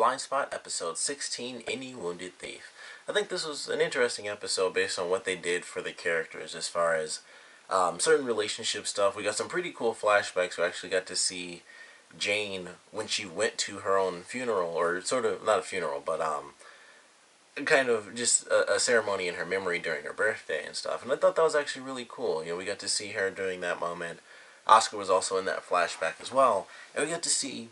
Bindspot, episode 16, Any Wounded Thief. I think this was an interesting episode based on what they did for the characters as far as certain relationship stuff. We got some pretty cool flashbacks. We actually got to see Jane when she went to her own funeral, or sort of, not a funeral, but kind of just a ceremony in her memory during her birthday and stuff. And I thought that was actually really cool. You know, we got to see her during that moment. Oscar was also in that flashback as well. And we got to see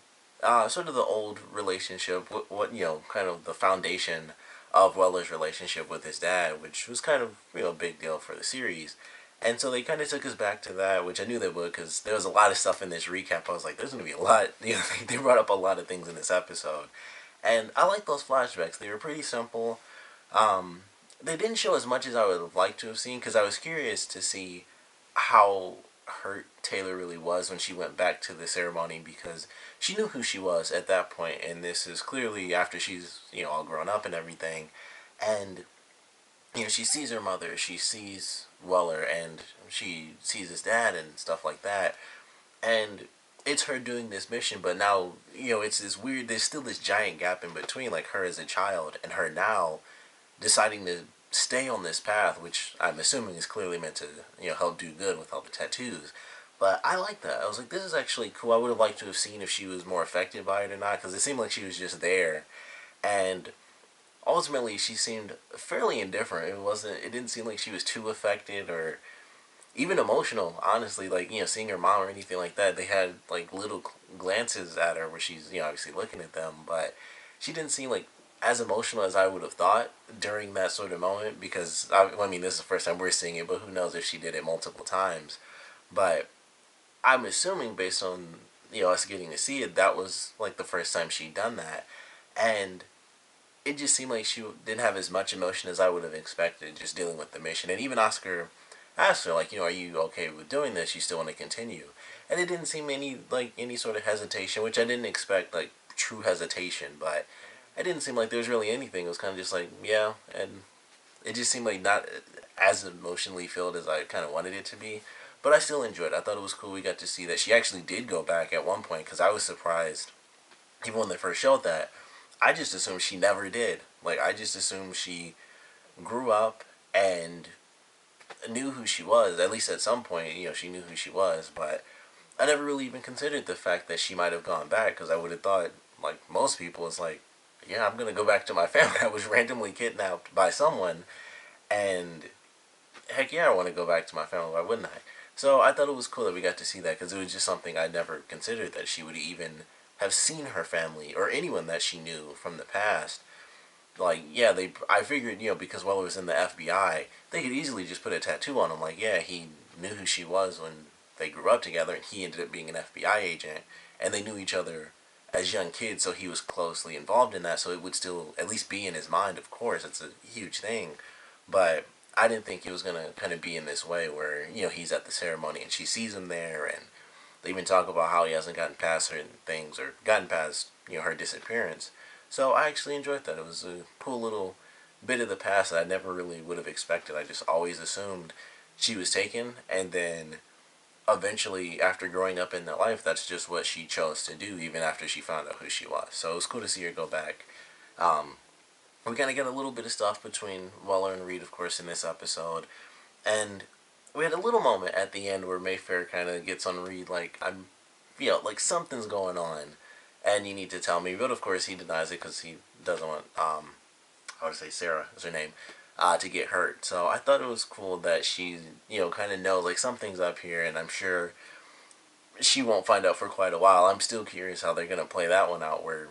sort of the old relationship, what kind of the foundation of Weller's relationship with his dad, which was kind of a big deal for the series. And so they kind of took us back to that, which I knew they would, because there was a lot of stuff in this recap. I was like, there's going to be a lot. They brought up a lot of things in this episode. And I like those flashbacks. They were pretty simple. They didn't show as much as I would have liked to have seen, because I was curious to see how hurt Taylor really was when she went back to the ceremony, because she knew who she was at that point, and this is clearly after she's all grown up and everything. And she sees her mother, she sees Weller, and she sees his dad and stuff like that, and it's her doing this mission. But now it's this weird, there's still this giant gap in between, like her as a child and her now deciding to stay on this path, which I'm assuming is clearly meant to help do good with all the tattoos. But I like that. I was like, this is actually cool. I would have liked to have seen if she was more affected by it or not, because it seemed like she was just there, and ultimately she seemed fairly indifferent. It didn't seem like she was too affected or even emotional, honestly. Like, seeing her mom or anything like that. They had like little glances at her where she's obviously looking at them, but she didn't seem like as emotional as I would have thought during that sort of moment, because I mean, this is the first time we're seeing it, but who knows if she did it multiple times. But I'm assuming, based on us getting to see it, that was like the first time she'd done that. And it just seemed like she didn't have as much emotion as I would have expected, just dealing with the mission. And even Oscar asked her, like, are you okay with doing this? You still want to continue? And it didn't seem any sort of hesitation, which I didn't expect, like true hesitation, but it didn't seem like there was really anything. It was kind of just like, yeah, and it just seemed like not as emotionally filled as I kind of wanted it to be. But I still enjoyed it. I thought it was cool. We got to see that she actually did go back at one point, because I was surprised. Even when they first showed that, I just assumed she never did. Like, I just assumed she grew up and knew who she was. At least at some point, she knew who she was. But I never really even considered the fact that she might have gone back, because I would have thought, like most people, it's like, yeah, I'm going to go back to my family. I was randomly kidnapped by someone, and heck yeah, I want to go back to my family. Why wouldn't I? So I thought it was cool that we got to see that, because it was just something I never considered, that she would even have seen her family or anyone that she knew from the past. Like, yeah, I figured, because Weller was in the FBI, they could easily just put a tattoo on him. Like, yeah, he knew who she was when they grew up together, and he ended up being an FBI agent, and they knew each other as young kids, so he was closely involved in that, so it would still at least be in his mind. Of course, it's a huge thing, but I didn't think it was going to kind of be in this way where, he's at the ceremony and she sees him there, and they even talk about how he hasn't gotten past certain things or gotten past, her disappearance. So I actually enjoyed that. It was a cool little bit of the past that I never really would have expected. I just always assumed she was taken, and then eventually, after growing up in that life, that's just what she chose to do, even after she found out who she was. So it was cool to see her go back. We kind of get a little bit of stuff between Weller and Reed, of course, in this episode. And we had a little moment at the end where Mayfair kind of gets on Reed, like, like something's going on, and you need to tell me. But of course, he denies it, because he doesn't want, I would say Sarah is her name, to get hurt. So I thought it was cool that she, kind of knows, like, something's up here, and I'm sure she won't find out for quite a while. I'm still curious how they're going to play that one out, where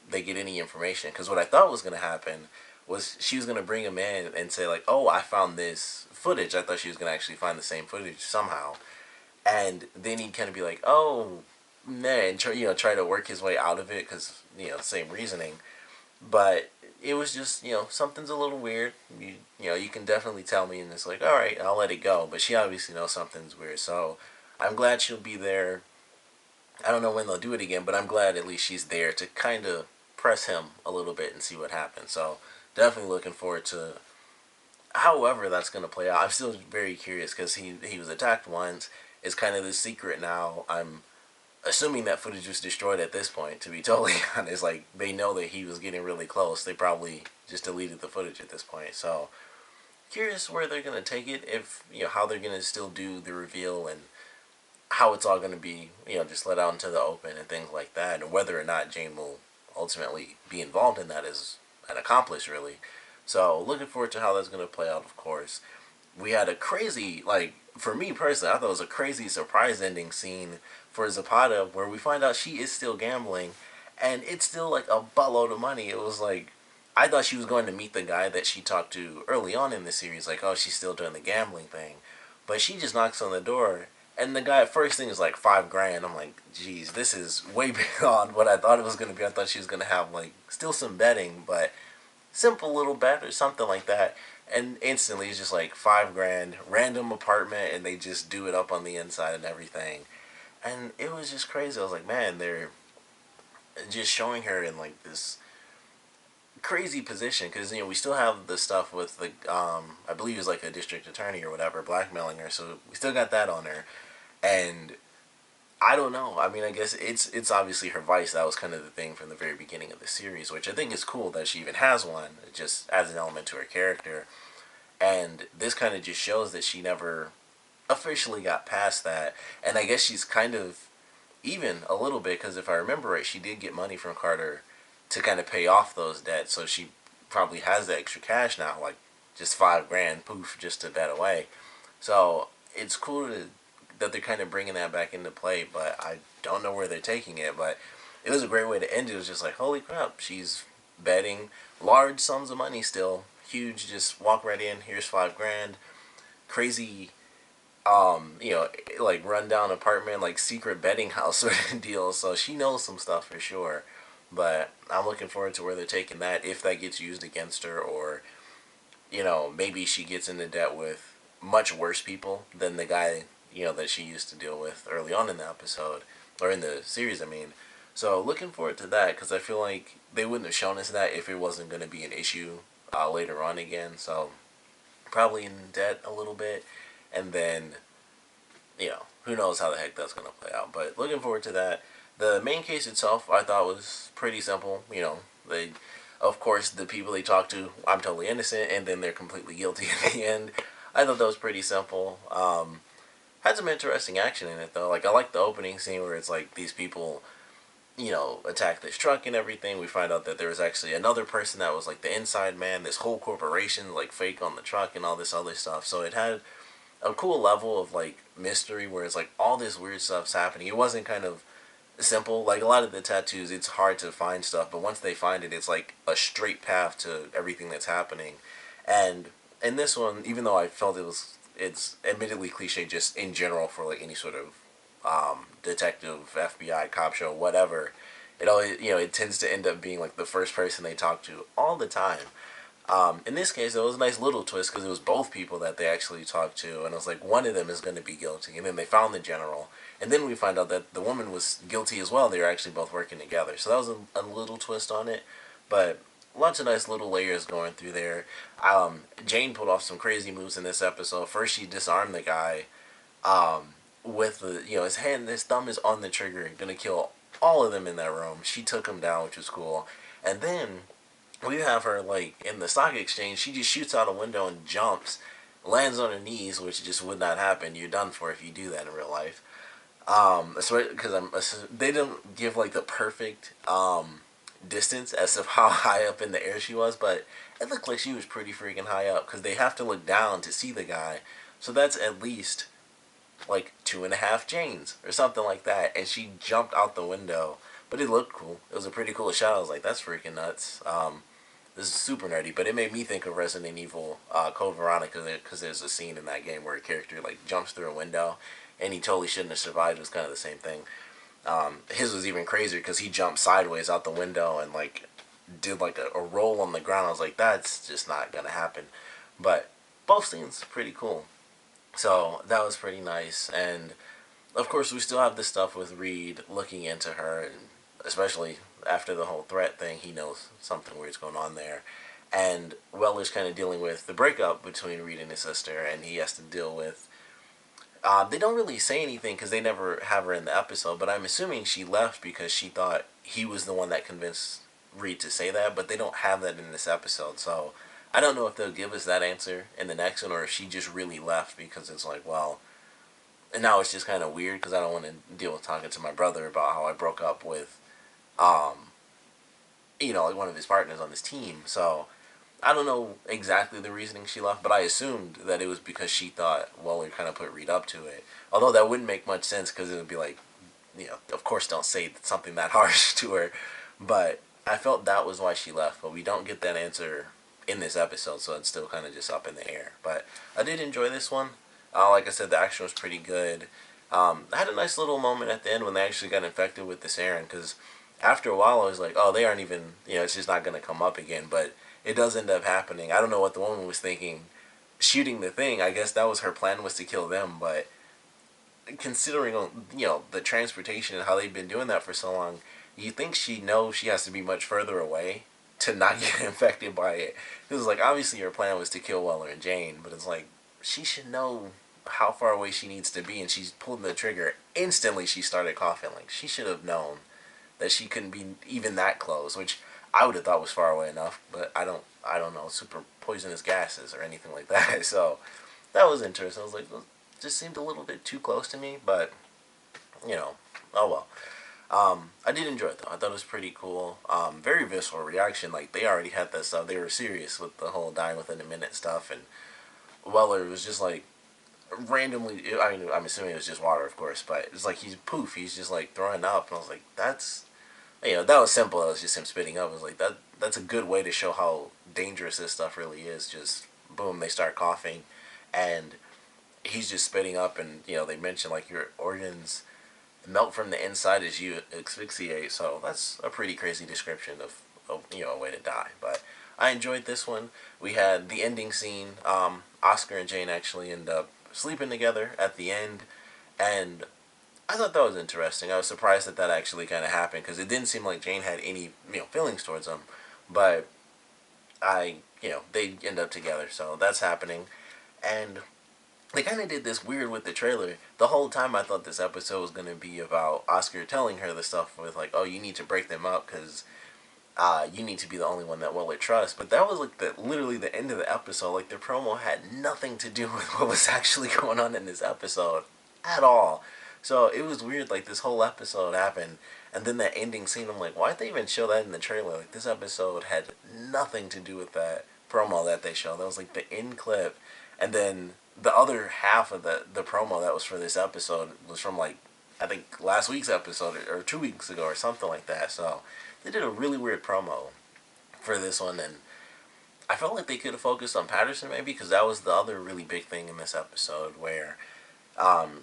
they get any information. Because what I thought was going to happen was she was going to bring him in and say, like, oh, I found this footage. I thought she was going to actually find the same footage somehow. And then he'd kind of be like, oh, man, and try to work his way out of it, because, same reasoning. But it was just, something's a little weird. You can definitely tell me, and it's like, alright, I'll let it go. But she obviously knows something's weird, so I'm glad she'll be there. I don't know when they'll do it again, but I'm glad at least she's there to kind of press him a little bit and see what happens. So definitely looking forward to however that's going to play out. I'm still very curious, because he was attacked once. It's kind of the secret now. I'm assuming that footage was destroyed at this point, to be totally honest. Like, they know that he was getting really close. They probably just deleted the footage at this point. So, curious where they're going to take it, if, how they're going to still do the reveal, and how it's all going to be, just let out into the open and things like that. And whether or not Jane will ultimately be involved in that is an accomplice, really. So, looking forward to how that's going to play out, of course. We had a crazy, like, for me personally, I thought it was a crazy surprise ending scene for Zapata, where we find out she is still gambling, and it's still like a buttload of money. It was like, I thought she was going to meet the guy that she talked to early on in the series, like, oh, she's still doing the gambling thing, but she just knocks on the door, and the guy, first thing is like $5,000. I'm like, geez, this is way beyond what I thought it was going to be. I thought she was going to have like still some betting, but simple little bet or something like that. And instantly it's just like $5,000, random apartment, and they just do it up on the inside and everything. And it was just crazy. I was like, man, they're just showing her in like this crazy position, because we still have the stuff with the I believe it was like a district attorney or whatever blackmailing her, so we still got that on her. And I don't know. I mean, I guess it's obviously her vice. That was kind of the thing from the very beginning of the series, which I think is cool that she even has one. It just adds an element to her character. And this kind of just shows that she never officially got past that. And I guess she's kind of even a little bit, because if I remember right, she did get money from Carter to kind of pay off those debts. So she probably has the extra cash now, like just $5,000, poof, just to bet away. So it's cool that they're kind of bringing that back into play, but I don't know where they're taking it. But it was a great way to end it. It was just like, holy crap, she's betting large sums of money still, huge. Just walk right in. Here's $5,000. Crazy, like rundown apartment, like secret betting house sort of deal. So she knows some stuff for sure. But I'm looking forward to where they're taking that, if that gets used against her, or maybe she gets into debt with much worse people than the guy that she used to deal with early on in the episode, or in the series, I mean. So looking forward to that, because I feel like they wouldn't have shown us that if it wasn't going to be an issue later on again. So probably in debt a little bit, and then who knows how the heck that's going to play out. But looking forward to that. The main case itself, I thought, was pretty simple. They, of course, the people they talk to, I'm totally innocent, and then they're completely guilty at the end. I thought that was pretty simple. Had some interesting action in it, though. Like, I like the opening scene where it's like these people, attack this truck and everything. We find out that there was actually another person that was like the inside man, this whole corporation, like, fake on the truck and all this other stuff. So it had a cool level of, like, mystery, where it's like all this weird stuff's happening. It wasn't kind of simple. Like, a lot of the tattoos, it's hard to find stuff, but once they find it, it's like a straight path to everything that's happening. And in this one, even though I felt it's admittedly cliche just in general for like any sort of detective, FBI, cop show, whatever, it always, it tends to end up being like the first person they talk to all the time. In this case, it was a nice little twist, because it was both people that they actually talked to, and it was like one of them is going to be guilty, and then they found the general, and then we find out that the woman was guilty as well. They were actually both working together, so that was a little twist on it, but lots of nice little layers going through there. Jane pulled off some crazy moves in this episode. First, she disarmed the guy with the, his thumb is on the trigger, gonna kill all of them in that room. She took him down, which was cool, and then we have her, like, in the stock exchange. She just shoots out a window and jumps, lands on her knees, which just would not happen. You're done for if you do that in real life. Because they didn't give like the perfect distance as to how high up in the air she was, but it looked like she was pretty freaking high up, because they have to look down to see the guy. So that's at least like 2.5 Janes or something like that, and she jumped out the window. But it looked cool. It was a pretty cool shot. I was like, that's freaking nuts. This is super nerdy, but it made me think of Resident Evil Code Veronica, because there's a scene in that game where a character like jumps through a window, and he totally shouldn't have survived. It was kind of the same thing. His was even crazier, because he jumped sideways out the window and like did like a roll on the ground. I was like, that's just not gonna happen. But both scenes pretty cool. So that was pretty nice. And of course, we still have this stuff with Reed looking into her, and especially after the whole threat thing, he knows something weird's going on there. And Weller's kind of dealing with the breakup between Reed and his sister, and he has to deal with They don't really say anything because they never have her in the episode, but I'm assuming she left because she thought he was the one that convinced Reed to say that, but they don't have that in this episode, so I don't know if they'll give us that answer in the next one or if she just really left because it's like, well, and now it's just kind of weird because I don't want to deal with talking to my brother about how I broke up with, um, like one of his partners on this team, so I don't know exactly the reasoning she left, but I assumed that it was because she thought Weller kind of put Reed up to it. Although that wouldn't make much sense because it would be like, of course don't say something that harsh to her. But I felt that was why she left, but we don't get that answer in this episode, so it's still kind of just up in the air. But I did enjoy this one. Like I said, the action was pretty good. I had a nice little moment at the end when they actually got infected with this Aaron, because after a while I was like, oh, they aren't even, it's just not going to come up again. But it does end up happening. I don't know what the woman was thinking shooting the thing. I guess that was her plan, was to kill them, but considering the transportation and how they've been doing that for so long, you think she knows she has to be much further away to not get infected by it. It was like, obviously her plan was to kill Weller and Jane, but it's like she should know how far away she needs to be, and she's pulled the trigger. Instantly she started coughing. Like, she should have known that she couldn't be even that close, which I would have thought was far away enough, but I don't know, super poisonous gases or anything like that. So that was interesting. I was like, well, it just seemed a little bit too close to me, but oh well. I did enjoy it though. I thought it was pretty cool. Very visceral reaction. Like, they already had that stuff. They were serious with the whole dying within a minute stuff, and Weller was just like randomly. I mean, I'm assuming it was just water, of course, but it's like he's just like throwing up, and I was like, that was simple. It was just him spitting up. I was like, that's a good way to show how dangerous this stuff really is. Just boom, they start coughing, and he's just spitting up, and they mention like your organs melt from the inside as you asphyxiate. So that's a pretty crazy description of a way to die. But I enjoyed this one. We had the ending scene. Oscar and Jane actually end up sleeping together at the end, and I thought that was interesting. I was surprised that actually kind of happened because it didn't seem like Jane had any feelings towards him, but they end up together, so that's happening, and they kind of did this weird with the trailer. The whole time I thought this episode was going to be about Oscar telling her the stuff with like, oh, you need to break them up because you need to be the only one that Weller trusts. But that was like literally the end of the episode. Like, the promo had nothing to do with what was actually going on in this episode at all. So it was weird. Like, this whole episode happened, and then that ending scene, I'm like, why'd they even show that in the trailer? Like, this episode had nothing to do with that promo that they showed. That was like the end clip, and then the other half of the promo that was for this episode was from like, I think last week's episode or 2 weeks ago or something like that. So they did a really weird promo for this one, and I felt like they could have focused on Patterson maybe, because that was the other really big thing in this episode where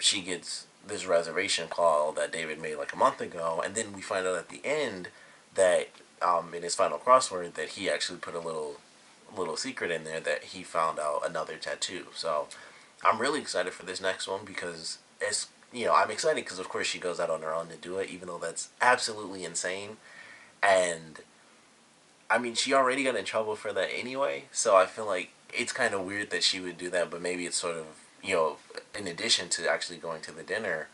she gets this reservation call that David made like a month ago, and then we find out at the end that in his final crossword that he actually put a little secret in there that he found out another tattoo. So I'm really excited for this next one because I'm excited because of course she goes out on her own to do it, even though that's absolutely insane. And I mean, she already got in trouble for that anyway, so I feel like it's kind of weird that she would do that, but maybe it's sort of, in addition to actually going to the dinner,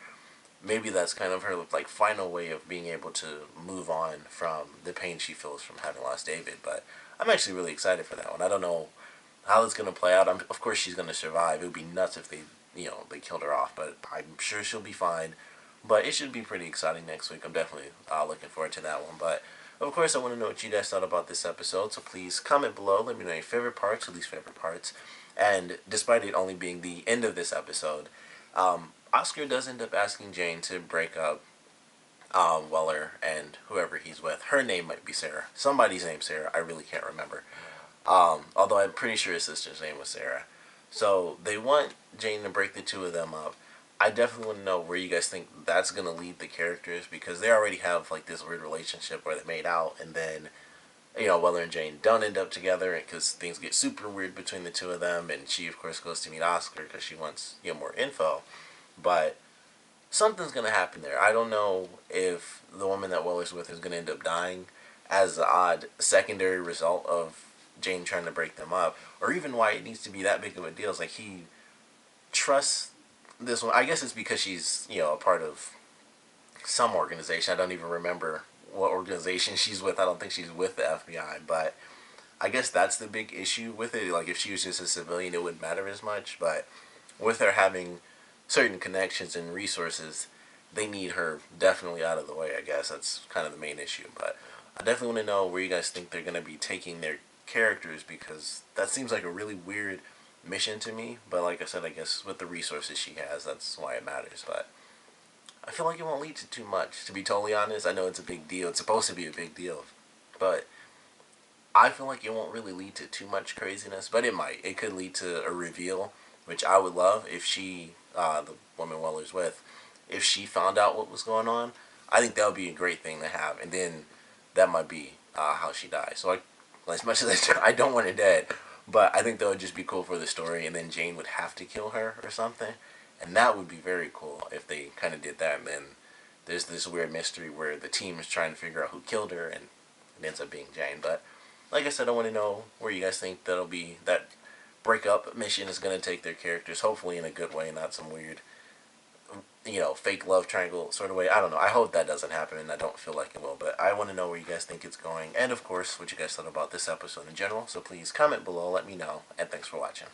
maybe that's kind of her like final way of being able to move on from the pain she feels from having lost David. But I'm actually really excited for that one. I don't know how it's going to play out. Of course she's going to survive. It would be nuts if they killed her off, but I'm sure she'll be fine. But it should be pretty exciting next week. I'm definitely looking forward to that one. But of course, I want to know what you guys thought about this episode, so please comment below. Let me know your favorite parts, or least favorite parts. And despite it only being the end of this episode, Oscar does end up asking Jane to break up Weller and whoever he's with. Her name might be Sarah. Somebody's name Sarah. I really can't remember. Although I'm pretty sure his sister's name was Sarah. So they want Jane to break the two of them up. I definitely want to know where you guys think that's going to lead the characters, because they already have like this weird relationship where they made out, and then Weller and Jane don't end up together because things get super weird between the two of them, and she of course goes to meet Oscar because she wants more info. But something's going to happen there. I don't know if the woman that Weller's with is going to end up dying as the odd secondary result of Jane trying to break them up, or even why it needs to be that big of a deal. It's like he trusts this one, I guess it's because she's, you know, a part of some organization. I don't even remember what organization she's with. I don't think she's with the FBI, but I guess that's the big issue with it. Like, if she was just a civilian, it wouldn't matter as much. But with her having certain connections and resources, they need her definitely out of the way, I guess. That's kind of the main issue. But I definitely want to know where you guys think they're going to be taking their characters, because that seems like a really weird mission to me. But like I said, I guess with the resources she has, that's why it matters. But I feel like it won't lead to too much, to be totally honest. I know it's a big deal. It's supposed to be a big deal. But I feel like it won't really lead to too much craziness, but it might. It could lead to a reveal, which I would love if she, the woman Weller's with, if she found out what was going on. I think that would be a great thing to have, and then that might be how she dies. So, as much as I don't want her dead, but I think that would just be cool for the story, and then Jane would have to kill her or something, and that would be very cool if they kind of did that, and then there's this weird mystery where the team is trying to figure out who killed her, and it ends up being Jane. But like I said, I want to know where you guys think that breakup mission is going to take their characters. Hopefully in a good way, not some weird, you know, fake love triangle sort of way. I don't know. I hope that doesn't happen, and I don't feel like it will. But I want to know where you guys think it's going, and of course, what you guys thought about this episode in general. So please comment below, let me know, and thanks for watching.